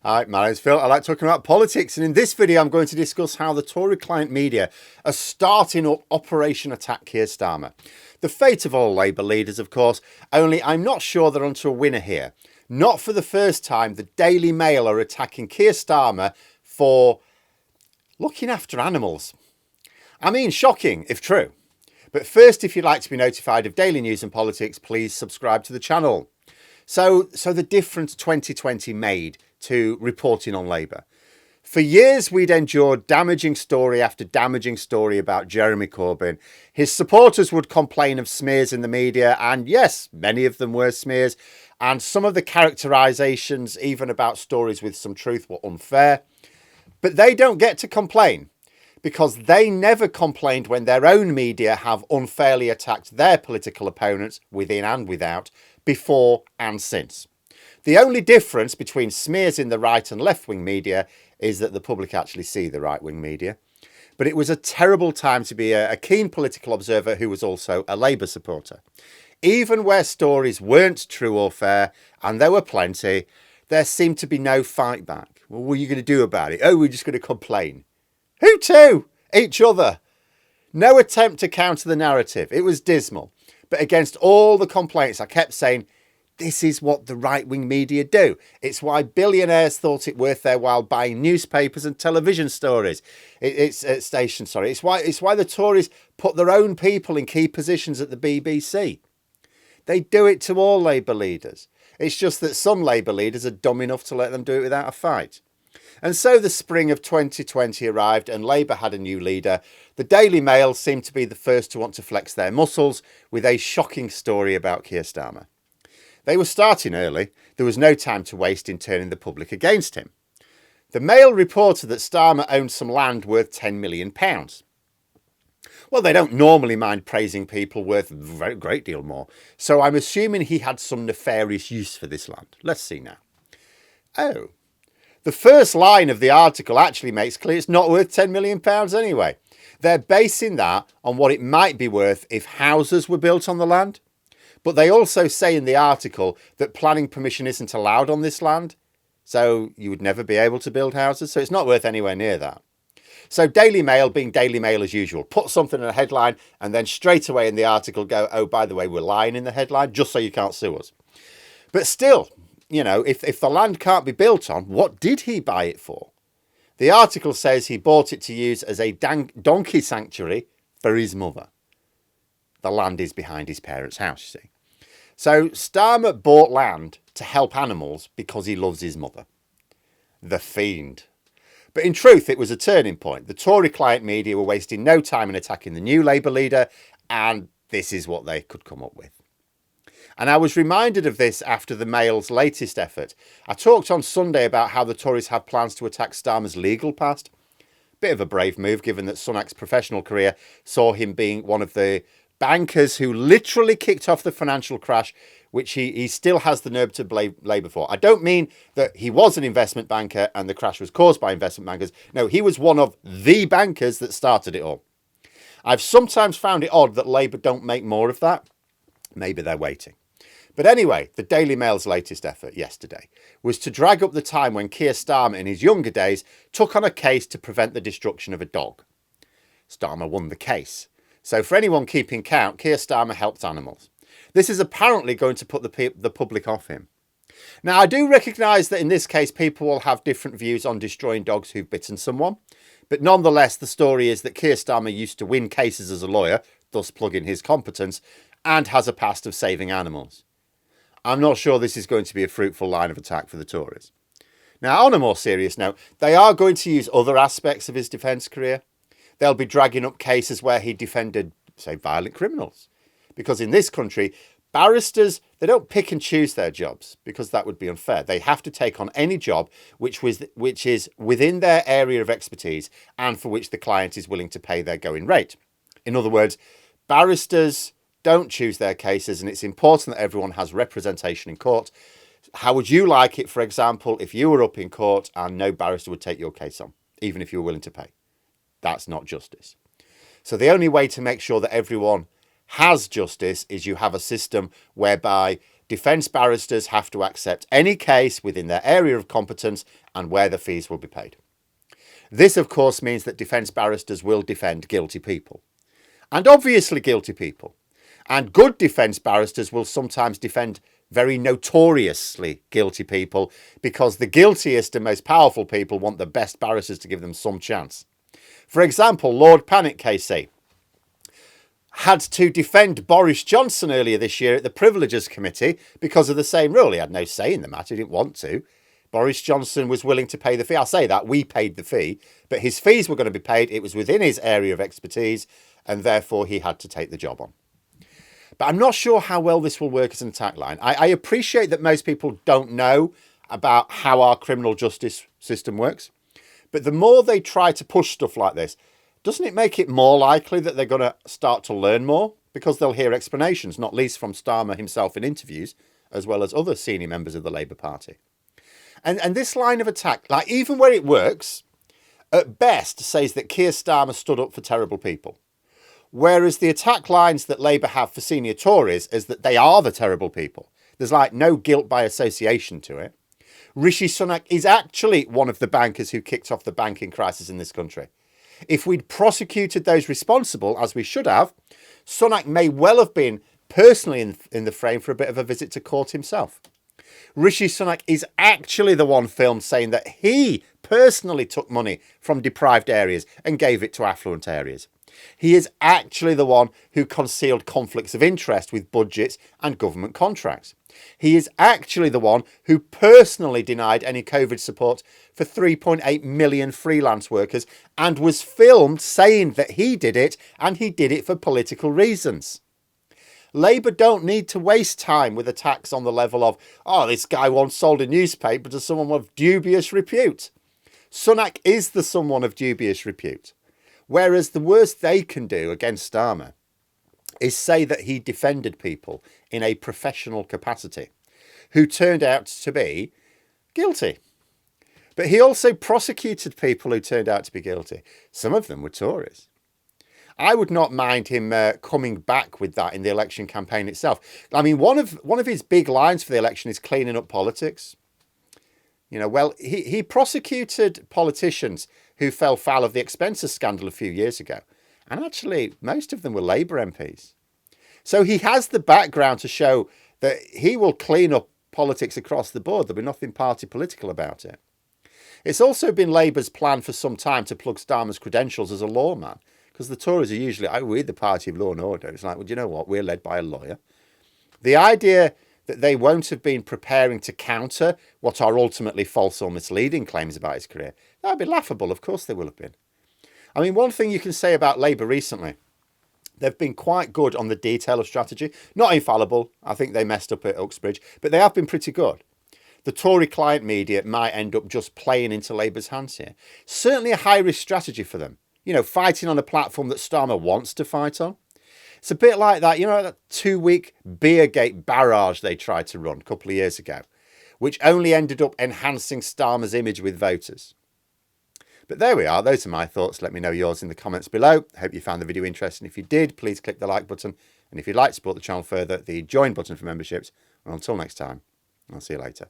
Hi, my name's Phil. I like talking about politics, and in this video, I'm going to discuss how the Tory client media are starting up Operation Attack Keir Starmer. The fate of all Labour leaders, of course, only I'm not sure they're onto a winner here. Not for the first time, the Daily Mail are attacking Keir Starmer for looking after animals. I mean, shocking, if true. But first, if you'd like to be notified of daily news and politics, please subscribe to the channel. So the difference 2020 made to reporting on Labour. For years, we'd endured damaging story after damaging story about Jeremy Corbyn. His supporters would complain of smears in the media, and yes, many of them were smears, and some of the characterisations, even about stories with some truth, were unfair. But they don't get to complain, because they never complained when their own media have unfairly attacked their political opponents, within and without, before and since. The only difference between smears in the right and left-wing media is that the public actually see the right-wing media. But it was a terrible time to be a keen political observer who was also a Labour supporter. Even where stories weren't true or fair, and there were plenty, there seemed to be no fight back. Well, what are you going to do about it? Oh, we're just going to complain. Who to? Each other. No attempt to counter the narrative. It was dismal. But against all the complaints, I kept saying, this is what the right-wing media do. It's why billionaires thought it worth their while buying newspapers and television stories. Stations. It's why the Tories put their own people in key positions at the BBC. They do it to all Labour leaders. It's just that some Labour leaders are dumb enough to let them do it without a fight. And so the spring of 2020 arrived and Labour had a new leader. The Daily Mail seemed to be the first to want to flex their muscles with a shocking story about Keir Starmer. They were starting early. There was no time to waste in turning the public against him. The Mail reported that Starmer owned some land worth £10 million. Well, they don't normally mind praising people worth a great deal more. So I'm assuming he had some nefarious use for this land. Let's see now. Oh. The first line of the article actually makes clear it's not worth £10 million anyway. They're basing that on what it might be worth if houses were built on the land. But they also say in the article that planning permission isn't allowed on this land. So you would never be able to build houses. So it's not worth anywhere near that. So Daily Mail, being Daily Mail as usual, put something in a headline and then straight away in the article go, oh, by the way, we're lying in the headline just so you can't sue us. But still, you know, if the land can't be built on, what did he buy it for? The article says he bought it to use as a donkey sanctuary for his mother. The land is behind his parents' house, you see. So Starmer bought land to help animals because he loves his mother. The fiend. But in truth, it was a turning point. The Tory client media were wasting no time in attacking the new Labour leader, and this is what they could come up with. And I was reminded of this after the Mail's latest effort. I talked on Sunday about how the Tories have plans to attack Starmer's legal past. Bit of a brave move, given that Sunak's professional career saw him being one of the bankers who literally kicked off the financial crash, which he still has the nerve to blame Labour for. I don't mean that he was an investment banker and the crash was caused by investment bankers. No, he was one of the bankers that started it all. I've sometimes found it odd that Labour don't make more of that. Maybe they're waiting. But anyway, the Daily Mail's latest effort yesterday was to drag up the time when Keir Starmer in his younger days took on a case to prevent the destruction of a dog. Starmer won the case. So for anyone keeping count, Keir Starmer helped animals. This is apparently going to put the public off him. Now, I do recognise that in this case, people will have different views on destroying dogs who've bitten someone. But nonetheless, the story is that Keir Starmer used to win cases as a lawyer, thus plugging his competence, and has a past of saving animals. I'm not sure this is going to be a fruitful line of attack for the Tories. Now, on a more serious note, they are going to use other aspects of his defence career. They'll be dragging up cases where he defended, say, violent criminals. Because in this country, barristers, they don't pick and choose their jobs, because that would be unfair. They have to take on any job which is within their area of expertise and for which the client is willing to pay their going rate. In other words, barristers don't choose their cases, and it's important that everyone has representation in court. How would you like it, for example, if you were up in court and no barrister would take your case on, even if you were willing to pay? That's not justice. So the only way to make sure that everyone has justice is you have a system whereby defence barristers have to accept any case within their area of competence and where the fees will be paid. This, of course, means that defence barristers will defend guilty people, and obviously guilty people. And good defence barristers will sometimes defend very notoriously guilty people, because the guiltiest and most powerful people want the best barristers to give them some chance. For example, Lord Panic KC had to defend Boris Johnson earlier this year at the Privileges Committee because of the same rule. He had no say in the matter, he didn't want to. Boris Johnson was willing to pay the fee. I'll say that, we paid the fee, but his fees were going to be paid. It was within his area of expertise, and therefore he had to take the job on. But I'm not sure how well this will work as an attack line. I appreciate that most people don't know about how our criminal justice system works, but the more they try to push stuff like this, doesn't it make it more likely that they're going to start to learn more? Because they'll hear explanations, not least from Starmer himself in interviews, as well as other senior members of the Labour Party. And this line of attack, like even where it works, at best says that Keir Starmer stood up for terrible people. Whereas the attack lines that Labour have for senior Tories is that they are the terrible people. There's like no guilt by association to it. Rishi Sunak is actually one of the bankers who kicked off the banking crisis in this country. If we'd prosecuted those responsible, as we should have, Sunak may well have been personally in the frame for a bit of a visit to court himself. Rishi Sunak is actually the one filmed saying that he personally took money from deprived areas and gave it to affluent areas. He is actually the one who concealed conflicts of interest with budgets and government contracts. He is actually the one who personally denied any COVID support for 3.8 million freelance workers and was filmed saying that he did it, and he did it for political reasons. Labour don't need to waste time with attacks on the level of, oh, this guy once sold a newspaper to someone of dubious repute. Sunak is the someone of dubious repute. Whereas the worst they can do against Starmer is say that he defended people in a professional capacity who turned out to be guilty. But he also prosecuted people who turned out to be guilty. Some of them were Tories. I would not mind him coming back with that in the election campaign itself. I mean, one of his big lines for the election is cleaning up politics. You know, well, he prosecuted politicians who fell foul of the expenses scandal a few years ago. And actually, most of them were Labour MPs. So he has the background to show that he will clean up politics across the board. There'll be nothing party political about it. It's also been Labour's plan for some time to plug Starmer's credentials as a lawman, because the Tories are usually, oh, we're the party of law and order. It's like, well, do you know what? We're led by a lawyer. The idea that they won't have been preparing to counter what are ultimately false or misleading claims about his career, that would be laughable. Of course they will have been. I mean, one thing you can say about Labour recently, they've been quite good on the detail of strategy. Not infallible. I think they messed up at Uxbridge, but they have been pretty good. The Tory client media might end up just playing into Labour's hands here. Certainly a high-risk strategy for them. You know, fighting on a platform that Starmer wants to fight on. It's a bit like that, you know, that 2-week Beergate barrage they tried to run a couple of years ago, which only ended up enhancing Starmer's image with voters. But there we are. Those are my thoughts. Let me know yours in the comments below. I hope you found the video interesting. If you did, please click the like button. And if you'd like to support the channel further, the join button for memberships. And until next time, I'll see you later.